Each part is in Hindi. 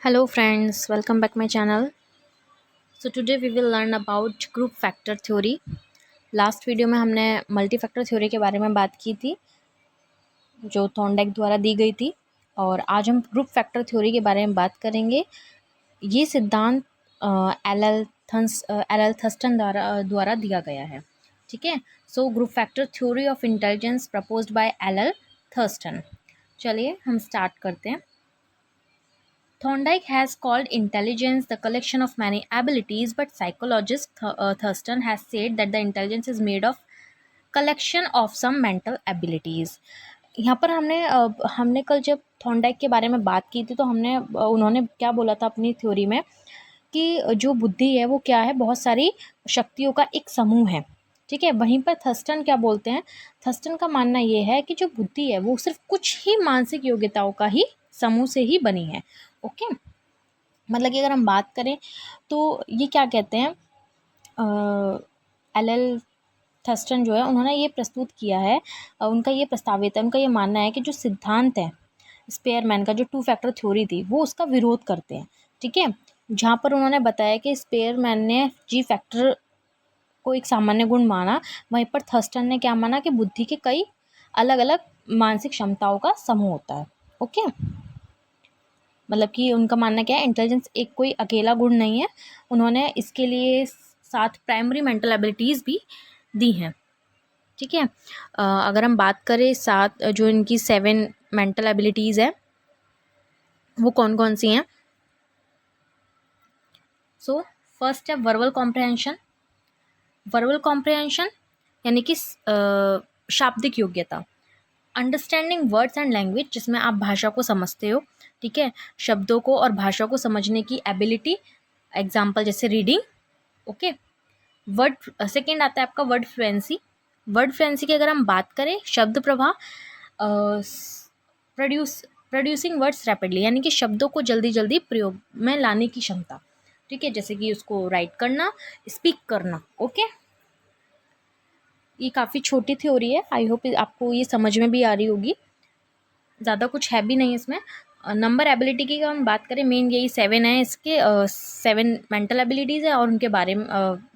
Hello friends, welcome back my channel. So today we will learn about group factor theory. Last video में हमने मल्टी फैक्टर थ्योरी के बारे में बात की थी जो थॉर्नडाइक द्वारा दी गई थी, और आज हम ग्रुप फैक्टर थ्योरी के बारे में बात करेंगे। ये सिद्धांत एल थर्स्टन द्वारा दिया गया है। ठीक है, so group factor theory of intelligence proposed by L Thurston. चलिए हम स्टार्ट करते हैं। Thorndike has called intelligence the collection of many abilities, but psychologist Thurston has said that the intelligence is made of collection of some mental abilities. यहाँ पर हमने कल जब थॉर्नडाइक के बारे में बात की थी तो उन्होंने क्या बोला था अपनी थ्योरी में कि जो बुद्धि है वो क्या है, बहुत सारी शक्तियों का एक समूह है। ठीक है, वहीं पर थर्स्टन क्या बोलते हैं, थर्स्टन का मानना ये है कि जो बुद्धि है वो सिर्फ कुछ ही मानसिक योग्यताओं का ही समूह से ही बनी है। ओके, मतलब कि अगर हम बात करें तो ये क्या कहते हैं, एल थर्स्टन जो है उन्होंने ये प्रस्तुत किया है, उनका ये प्रस्तावित है, उनका ये मानना है कि जो सिद्धांत है स्पेयरमैन का, जो टू फैक्टर थ्योरी थी, वो उसका विरोध करते हैं। ठीक है, जहाँ पर उन्होंने बताया कि स्पेयरमैन ने जी फैक्टर को एक सामान्य गुण माना, वहीं पर थर्स्टन ने क्या माना कि बुद्धि के कई अलग अलग मानसिक क्षमताओं का समूह होता है। ओके, मतलब कि उनका मानना क्या है, इंटेलिजेंस एक कोई अकेला गुण नहीं है। उन्होंने इसके लिए 7 प्राइमरी मेंटल एबिलिटीज़ भी दी हैं। ठीक है, अगर हम बात करें 7 जो इनकी 7 मेंटल एबिलिटीज़ है वो कौन कौन सी हैं। सो फर्स्ट है वर्बल कॉम्प्रहेंशन। वर्बल कॉम्प्रहेंशन यानी कि शाब्दिक योग्यता, अंडरस्टैंडिंग वर्ड्स एंड लैंग्वेज, जिसमें आप भाषा को समझते हो। ठीक है, शब्दों को और भाषा को समझने की एबिलिटी, एग्जाम्पल जैसे रीडिंग। ओके, वर्ड सेकेंड आता है आपका वर्ड फ्लुएंसी। वर्ड फ्लुएंसी की अगर हम बात करें, शब्द प्रवाह, प्रोड्यूसिंग वर्ड्स रैपिडली, यानी कि शब्दों को जल्दी जल्दी प्रयोग में लाने की क्षमता। ठीक है, जैसे कि उसको राइट करना, स्पीक करना। ओके, ये काफ़ी छोटी थ्योरी है, आई होप आपको ये समझ में भी आ रही होगी, ज़्यादा कुछ है भी नहीं इसमें। नंबर एबिलिटी की हम बात करें, मेन यही 7 है, इसके 7 मेंटल एबिलिटीज़ है और उनके बारे में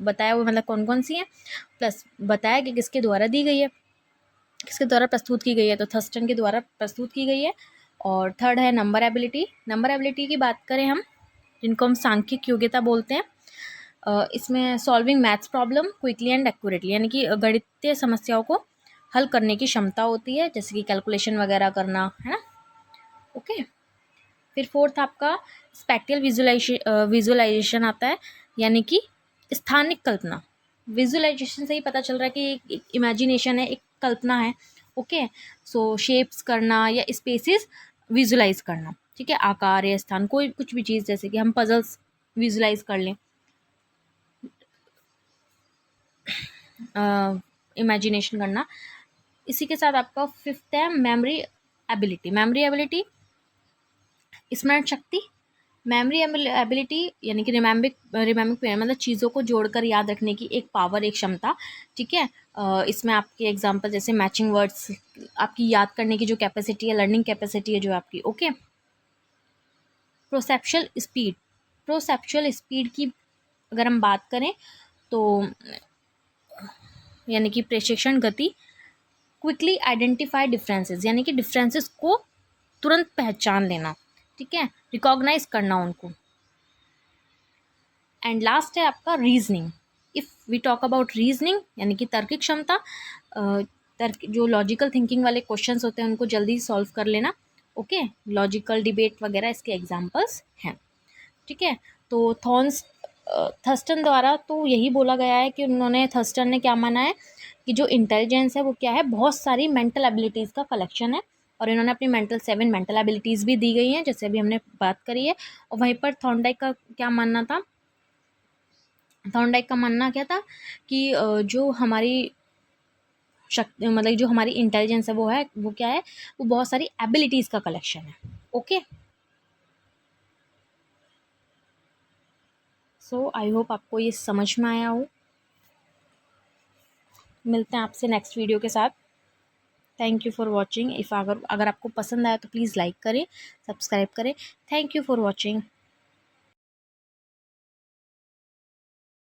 बताया हुआ, मतलब कौन कौन सी हैं, प्लस बताया कि किसके द्वारा दी गई है, किसके द्वारा प्रस्तुत की गई है, तो थर्स्टन के द्वारा प्रस्तुत की गई है। और थर्ड है नंबर एबिलिटी। नंबर एबिलिटी की बात करें हम, जिनको हम सांख्यिक योग्यता बोलते हैं, इसमें solving maths problem quickly and accurately, यानी कि गणितीय समस्याओं को हल करने की क्षमता होती है, जैसे कि कैलकुलेशन वगैरह करना, है ना। ओके, फिर फोर्थ आपका स्पेक्टियल विजुअलाइजेशन आता है, यानी कि स्थानिक कल्पना। विजुअलाइजेशन से ही पता चल रहा है कि एक इमेजिनेशन है, एक कल्पना है। ओके, सो शेप्स करना या स्पेसेस विजुलाइज करना। ठीक है, आकार या स्थान, कोई कुछ भी चीज़, जैसे कि हम पजल्स विजुलाइज कर लें, इमेजिनेशन करना। इसी के साथ आपका फिफ्थ है मेमोरी एबिलिटी। मेमोरी एबिलिटी स्मरण शक्ति। मेमोरी एबिलिटी यानी कि रिमेम्बिंग मतलब चीज़ों को जोड़कर याद रखने की एक पावर, एक क्षमता। ठीक है, इसमें आपके एग्जांपल जैसे मैचिंग वर्ड्स, आपकी याद करने की जो कैपेसिटी है, लर्निंग कैपेसिटी है जो आपकी। ओके, प्रोसेप्चुअल स्पीड की अगर हम बात करें तो यानी कि प्रेषण गति। क्विकली आइडेंटिफाई डिफरेंसेस, यानी कि डिफरेंसेस को तुरंत पहचान लेना। ठीक है, रिकॉग्नाइज करना उनको। एंड लास्ट है आपका reasoning. If we talk about reasoning, यानी कि तर्क क्षमता, तर्क जो लॉजिकल थिंकिंग वाले क्वेश्चंस होते हैं उनको जल्दी सॉल्व कर लेना। ओके, लॉजिकल डिबेट वगैरह इसके एग्जांपल्स हैं। ठीक है, तो थर्स्टन द्वारा तो यही बोला गया है कि थर्स्टन ने क्या माना है कि जो इंटेलिजेंस है वो क्या है, बहुत सारी मेंटल एबिलिटीज़ का कलेक्शन है, और इन्होंने अपनी 7 मेंटल एबिलिटीज़ भी दी गई हैं, जैसे अभी हमने बात करी है। और वहीं पर थॉर्नडाइक का क्या मानना था, थॉर्नडाइक का मानना क्या था कि जो हमारी शक्ति, मतलब जो हमारी इंटेलिजेंस है वो क्या है, वो बहुत सारी एबिलिटीज़ का कलेक्शन है। ओके, सो आई होप आपको ये समझ में आया हो। मिलते हैं आपसे नेक्स्ट वीडियो के साथ। Thank you for watching. अगर आपको पसंद आया तो प्लीज़ लाइक करें, सब्सक्राइब करें। Thank you for watching.